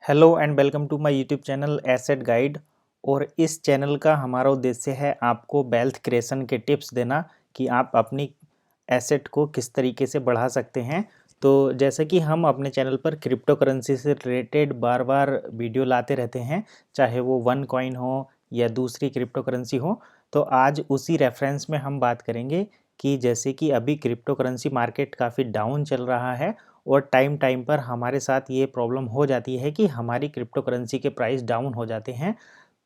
Hello and welcome to my YouTube channel asset guide. और इस channel का हमारा उद्देश्य है आपको वेल्थ क्रिएशन के टिप्स देना कि आप अपनी एसेट को किस तरीके से बढ़ा सकते हैं। तो जैसे कि हम अपने चैनल पर क्रिप्टो करेंसी से रिलेटेड बार बार वीडियो लाते रहते हैं, चाहे वो वन कॉइन हो या दूसरी क्रिप्टो करेंसी हो। तो आज उसी रेफरेंस में हम बात करेंगे कि जैसे कि अभी क्रिप्टो करेंसी मार्केट काफ़ी डाउन चल रहा है और टाइम टाइम पर हमारे साथ ये प्रॉब्लम हो जाती है कि हमारी क्रिप्टो करेंसी के प्राइस डाउन हो जाते हैं।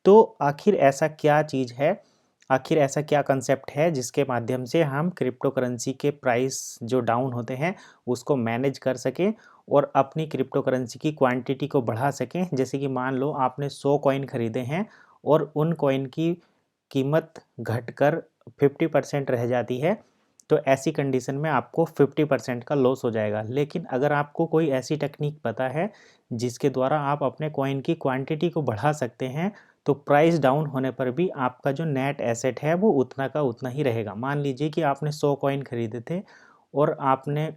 तो आखिर ऐसा क्या चीज़ है, आखिर ऐसा क्या कंसेप्ट है जिसके माध्यम से हम क्रिप्टो करेंसी के प्राइस जो डाउन होते हैं उसको मैनेज कर सकें और अपनी क्रिप्टो करेंसी की क्वांटिटी को बढ़ा सकें। जैसे कि मान लो आपने 100 कॉइन खरीदे हैं और उन कॉइन की कीमत घटकर 50% रह जाती है, तो ऐसी कंडीशन में आपको 50% का लॉस हो जाएगा। लेकिन अगर आपको कोई ऐसी टेक्निक पता है जिसके द्वारा आप अपने कॉइन की क्वांटिटी को बढ़ा सकते हैं, तो प्राइस डाउन होने पर भी आपका जो नेट एसेट है वो उतना का उतना ही रहेगा। मान लीजिए कि आपने 100 कॉइन खरीदे थे और आपने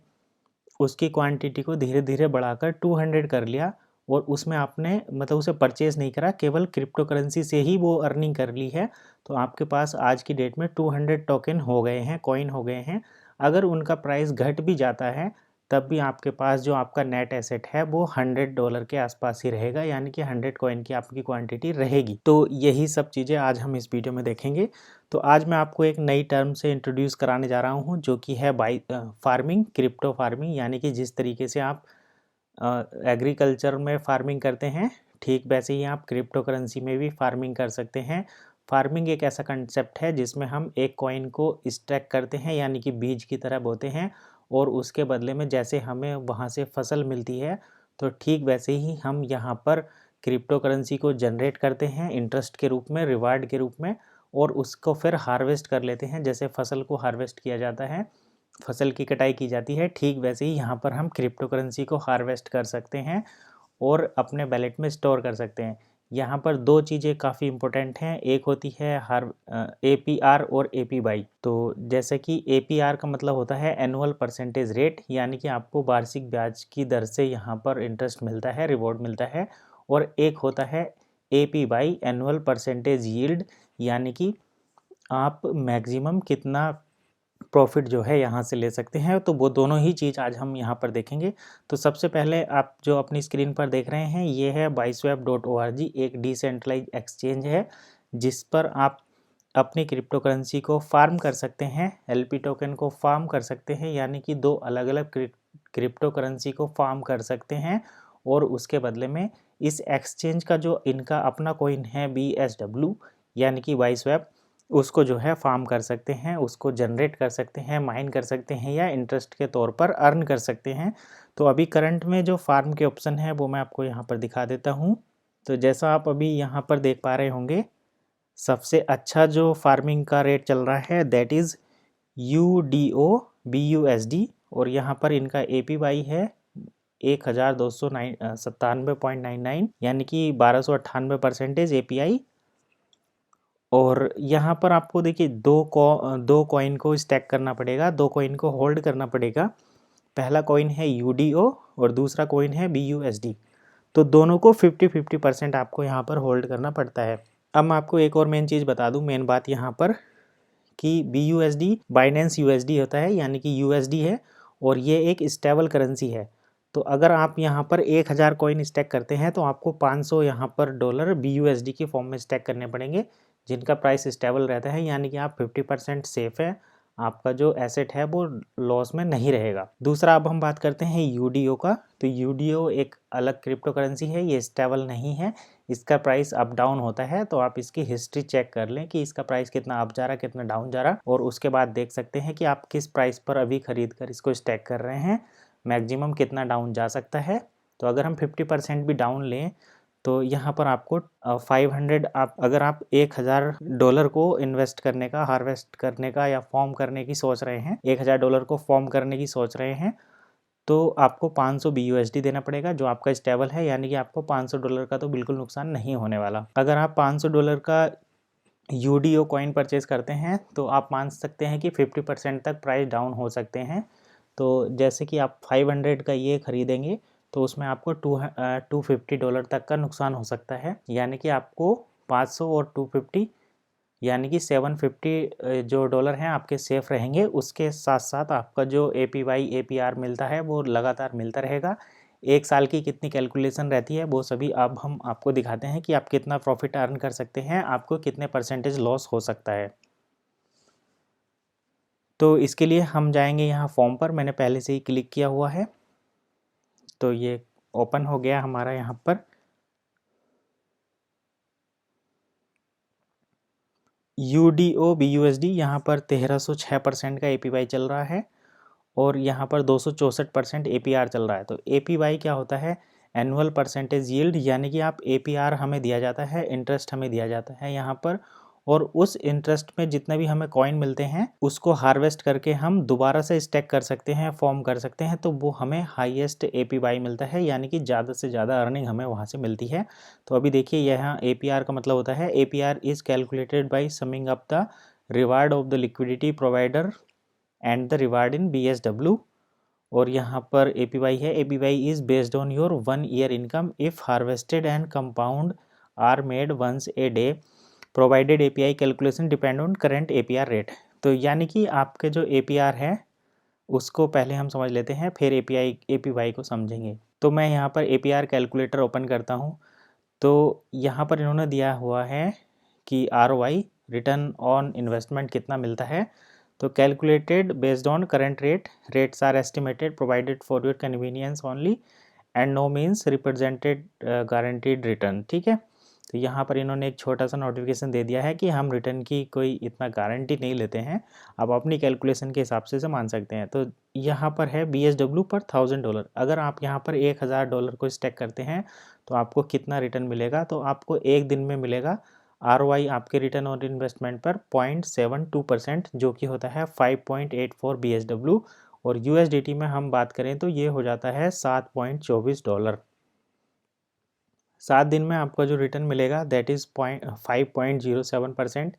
उसकी क्वांटिटी को धीरे धीरे बढ़ाकर 200 कर लिया और उसमें आपने मतलब उसे परचेज नहीं करा, केवल क्रिप्टो करेंसी से ही वो अर्निंग कर ली है। तो आपके पास आज की डेट में 200 टोकन हो गए हैं, कॉइन हो गए हैं। अगर उनका प्राइस घट भी जाता है तब भी आपके पास जो आपका नेट एसेट है वो $100 के आसपास ही रहेगा, यानी कि 100 कॉइन की आपकी क्वांटिटी रहेगी। तो यही सब चीज़ें आज हम इस वीडियो में देखेंगे। तो आज मैं आपको एक नई टर्म से इंट्रोड्यूस कराने जा रहा हूँ जो कि है फार्मिंग, क्रिप्टो फार्मिंग। यानी कि जिस तरीके से आप एग्रीकल्चर में फार्मिंग करते हैं, ठीक वैसे ही आप क्रिप्टो करेंसी में भी फार्मिंग कर सकते हैं। फार्मिंग एक ऐसा कंसेप्ट है जिसमें हम एक कॉइन को स्टैक करते हैं, यानी कि बीज की तरह बोते हैं, और उसके बदले में जैसे हमें वहाँ से फसल मिलती है, तो ठीक वैसे ही हम यहाँ पर क्रिप्टो करेंसी को जनरेट करते हैं इंटरेस्ट के रूप में, रिवार्ड के रूप में, और उसको फिर हार्वेस्ट कर लेते हैं। जैसे फसल को हार्वेस्ट किया जाता है, फसल की कटाई की जाती है, ठीक वैसे ही यहाँ पर हम क्रिप्टो करेंसी को हार्वेस्ट कर सकते हैं और अपने वैलेट में स्टोर कर सकते हैं। यहाँ पर दो चीज़ें काफ़ी इंपॉर्टेंट हैं, एक होती है APR और APY। तो जैसे कि APR का मतलब होता है एनुअल परसेंटेज रेट, यानी कि आपको वार्षिक ब्याज की दर से यहाँ पर इंटरेस्ट मिलता है, रिवॉर्ड मिलता है। और एक होता है APY, एनुअल परसेंटेज यील्ड, यानी कि आप मैक्सिमम कितना प्रॉफिट जो है यहाँ से ले सकते हैं। तो वो दोनों ही चीज़ आज हम यहाँ पर देखेंगे। तो सबसे पहले आप जो अपनी स्क्रीन पर देख रहे हैं ये है Biswap.org, एक डिसेंट्रलाइज एक्सचेंज है जिस पर आप अपनी क्रिप्टो करेंसी को फार्म कर सकते हैं, LP टोकन को फार्म कर सकते हैं, यानी कि दो अलग अलग क्रिप्टो करेंसी को फार्म कर सकते हैं। और उसके बदले में इस एक्सचेंज का जो इनका अपना कॉइन है BSW, यानी कि Biswap, उसको जो है फार्म कर सकते हैं, उसको जनरेट कर सकते हैं, माइन कर सकते हैं, या इंटरेस्ट के तौर पर अर्न कर सकते हैं। तो अभी करंट में जो फार्म के ऑप्शन है वो मैं आपको यहाँ पर दिखा देता हूँ। तो जैसा आप अभी यहाँ पर देख पा रहे होंगे, सबसे अच्छा जो फार्मिंग का रेट चल रहा है दैट इज़ UDO BUSD, और यहाँ पर इनका APY है 1297.99, यानी कि 1298% API। और यहाँ पर आपको देखिए दो कॉइन को स्टैक करना पड़ेगा, दो कॉइन को होल्ड करना पड़ेगा। पहला कॉइन है UDO और दूसरा कॉइन है BUSD। तो दोनों को 50-50% आपको यहाँ पर होल्ड करना पड़ता है। अब मैं आपको एक और मेन चीज़ बता दूँ, मेन बात यहाँ पर, कि BUSD बाइनेंस USD होता है, यानी कि USD है, और ये एक स्टेबल करेंसी है। तो अगर आप यहाँ पर 1000 कॉइन स्टैक करते हैं तो आपको 500 यहाँ पर डॉलर BUSD की फॉर्म में स्टैक करने पड़ेंगे, जिनका प्राइस स्टेबल रहता है, यानी कि आप 50% सेफ है, आपका जो एसेट है वो लॉस में नहीं रहेगा। दूसरा अब हम बात करते हैं UDO का। तो UDO एक अलग क्रिप्टो करेंसी है, ये स्टेबल नहीं है, इसका प्राइस अप डाउन होता है। तो आप इसकी हिस्ट्री चेक कर लें कि इसका प्राइस कितना अप जा रहा, कितना डाउन जा रहा, और उसके बाद देख सकते हैं कि आप किस प्राइस पर अभी खरीद कर इसको स्टैक कर रहे हैं, मैक्सिमम कितना डाउन जा सकता है। तो अगर हम 50% भी डाउन लें तो यहाँ पर आपको 500, आप अगर आप $1000 को इन्वेस्ट करने का, हार्वेस्ट करने का या फॉर्म करने की सोच रहे हैं, $1000 को फॉर्म करने की सोच रहे हैं, तो आपको 500 BUSD देना पड़ेगा जो आपका स्टेबल है, यानी कि आपको $500 का तो बिल्कुल नुकसान नहीं होने वाला। अगर आप $500 का UDO कॉइन परचेज करते हैं तो आप मान सकते हैं कि 50% तक प्राइस डाउन हो सकते हैं। तो जैसे कि आप 500 का ये खरीदेंगे तो उसमें आपको $250 तक का नुकसान हो सकता है, यानी कि आपको 500 और 250 यानी कि 750 जो डॉलर हैं आपके सेफ रहेंगे। उसके साथ साथ आपका जो APY APR मिलता है वो लगातार मिलता रहेगा। एक साल की कितनी कैलकुलेशन रहती है वो सभी अब हम आपको दिखाते हैं कि आप कितना प्रॉफिट अर्न कर सकते हैं, आपको कितने परसेंटेज लॉस हो सकता है। तो इसके लिए हम जाएंगे यहाँ फॉर्म पर, मैंने पहले से ही क्लिक किया हुआ है, तो ये ओपन हो गया हमारा। यहाँ पर UDO BUSD यहाँ पर 1306% का APY चल रहा है और यहाँ पर 264% APR चल रहा है। तो APY क्या होता है? एनुअल परसेंटेज यील्ड, यानी कि आप APR हमें दिया जाता है, इंटरेस्ट हमें दिया जाता है यहाँ पर, और उस इंटरेस्ट में जितने भी हमें कॉइन मिलते हैं उसको हार्वेस्ट करके हम दोबारा से स्टैक कर सकते हैं, फॉर्म कर सकते हैं, तो वो हमें हाईएस्ट APY मिलता है, यानी कि ज़्यादा से ज़्यादा अर्निंग हमें वहाँ से मिलती है। तो अभी देखिए यहाँ APR का मतलब होता है APR is calculated by summing up the reward of the liquidity provider and the reward in BSW। और यहाँ पर APY है, APY is based on your 1 year income if harvested and compound are made once a day provided API calculation depend on current APR rate. तो यानी कि आपके जो APR है उसको पहले हम समझ लेते हैं, फिर APY को समझेंगे। तो मैं यहाँ पर APR कैलकुलेटर ओपन करता हूँ। तो यहाँ पर इन्होंने दिया हुआ है कि ROI रिटर्न ऑन इन्वेस्टमेंट कितना मिलता है। तो calculated based on current rates are estimated provided for your convenience only and no means represented guaranteed return. ठीक है, तो यहाँ पर इन्होंने एक छोटा सा नोटिफिकेशन दे दिया है कि हम रिटर्न की कोई इतना गारंटी नहीं लेते हैं, आप अपनी कैलकुलेशन के हिसाब से मान सकते हैं। तो यहाँ पर है BSW पर $1000। अगर आप यहाँ पर $1000 को स्टैक करते हैं तो आपको कितना रिटर्न मिलेगा? तो आपको एक दिन में मिलेगा ROI आपके रिटर्न ऑन इन्वेस्टमेंट पर 0.72%, जो कि होता है 5.84 BSW, और USDT में हम बात करें तो ये हो जाता है $7.24। 7 दिन में आपका जो रिटर्न मिलेगा दैट इज़ 5.07%,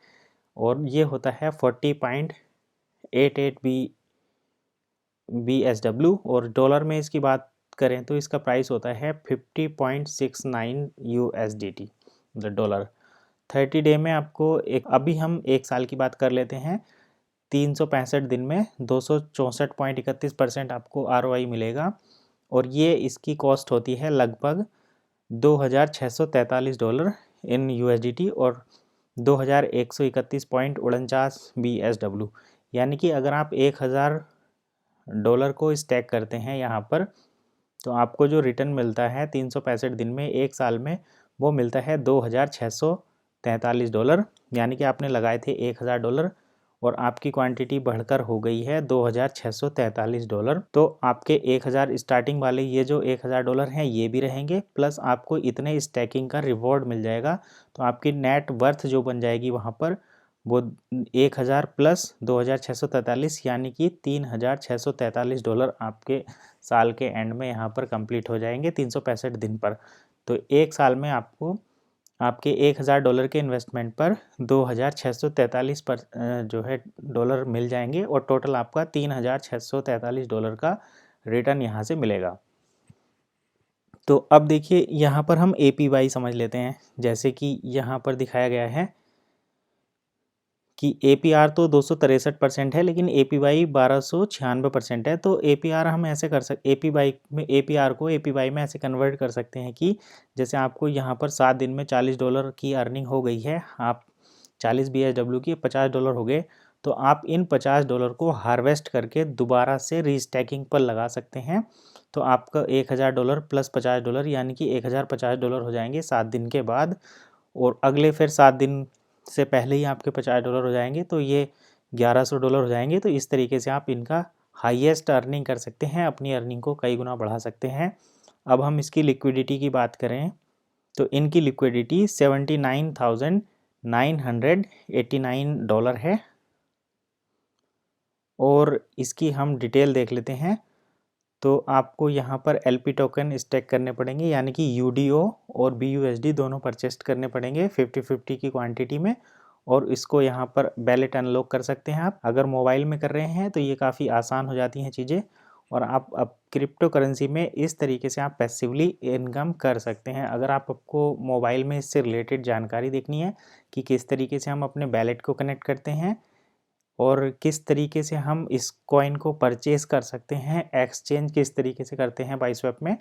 और ये होता है 40.88 BSW। और डॉलर में इसकी बात करें तो इसका प्राइस होता है 50.69 USDT, मतलब डॉलर। 30 डे में आपको अभी हम एक साल की बात कर लेते हैं। 365 दिन में 264.31% आपको ROI मिलेगा, और ये इसकी कॉस्ट होती है लगभग $2643 इन USDT और 2131.49 BSW। यानी कि अगर आप $1000 को स्टैक करते हैं यहाँ पर, तो आपको जो रिटर्न मिलता है 365 दिन में एक साल में, वो मिलता है $2643। यानी कि आपने लगाए थे $1000 और आपकी क्वांटिटी बढ़कर हो गई है $2643। तो आपके 1000 स्टार्टिंग वाले ये जो $1000 हैं ये भी रहेंगे, प्लस आपको इतने स्टैकिंग का रिवॉर्ड मिल जाएगा। तो आपकी नेट वर्थ जो बन जाएगी वहाँ पर वो 1000 प्लस 2643, यानी कि $3643 आपके साल के एंड में यहाँ पर कंप्लीट हो जाएंगे 365 दिन पर। तो एक साल में आपको आपके $1000 के इन्वेस्टमेंट पर 2643 पर जो है डॉलर मिल जाएंगे, और टोटल आपका $3643 का रिटर्न यहाँ से मिलेगा। तो अब देखिए यहाँ पर हम APY समझ लेते हैं। जैसे कि यहाँ पर दिखाया गया है कि APR तो 263% है, लेकिन APY 1296% है। तो APR हम ऐसे कर सकते, APR को APY में ऐसे कन्वर्ट कर सकते हैं कि जैसे आपको यहाँ पर 7 दिन में $40 की अर्निंग हो गई है, आप 40 BSW की $50 हो गए, तो आप इन $50 को हार्वेस्ट करके दोबारा से रीस्टैकिंग पर लगा सकते हैं। तो आपका $1000 प्लस $50, यानी कि $1050 हो जाएंगे 7 दिन के बाद, और अगले फिर 7 दिन से पहले ही आपके $50 हो जाएंगे, तो ये $1100 हो जाएंगे। तो इस तरीके से आप इनका हाईएस्ट अर्निंग कर सकते हैं, अपनी अर्निंग को कई गुना बढ़ा सकते हैं। अब हम इसकी लिक्विडिटी की बात करें तो इनकी लिक्विडिटी $79,989 है, और इसकी हम डिटेल देख लेते हैं। तो आपको यहाँ पर LP टोकन स्टैक करने पड़ेंगे, यानी कि UDO और BUSD दोनों परचेस्ट करने पड़ेंगे 50-50 की क्वांटिटी में, और इसको यहाँ पर बैलेट अनलॉक कर सकते हैं आप। अगर मोबाइल में कर रहे हैं तो ये काफ़ी आसान हो जाती हैं चीज़ें, और आप अब क्रिप्टो करेंसी में इस तरीके से आप पैसिवली इनकम कर सकते हैं। अगर आपको मोबाइल में इससे रिलेटेड जानकारी देखनी है कि किस तरीके से हम अपने वैलेट को कनेक्ट करते हैं और किस तरीके से हम इस कॉइन को परचेज़ कर सकते हैं, एक्सचेंज किस तरीके से करते हैं बाइस्वेप में,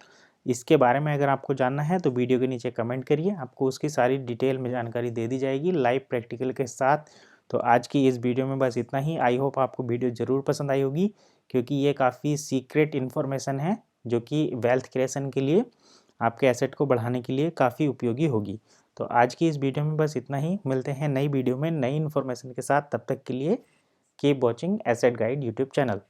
इसके बारे में अगर आपको जानना है तो वीडियो के नीचे कमेंट करिए, आपको उसकी सारी डिटेल में जानकारी दे दी जाएगी लाइव प्रैक्टिकल के साथ। तो आज की इस वीडियो में बस इतना ही। आई होप आपको वीडियो ज़रूर पसंद आई होगी, क्योंकि ये काफ़ी सीक्रेट इन्फॉर्मेशन है जो कि वेल्थ क्रिएशन के लिए, आपके एसेट को बढ़ाने के लिए काफ़ी उपयोगी होगी। तो आज की इस वीडियो में बस इतना ही। मिलते हैं नई वीडियो में नई इन्फॉर्मेशन के साथ। तब तक के लिए keep watching asset guide YouTube channel.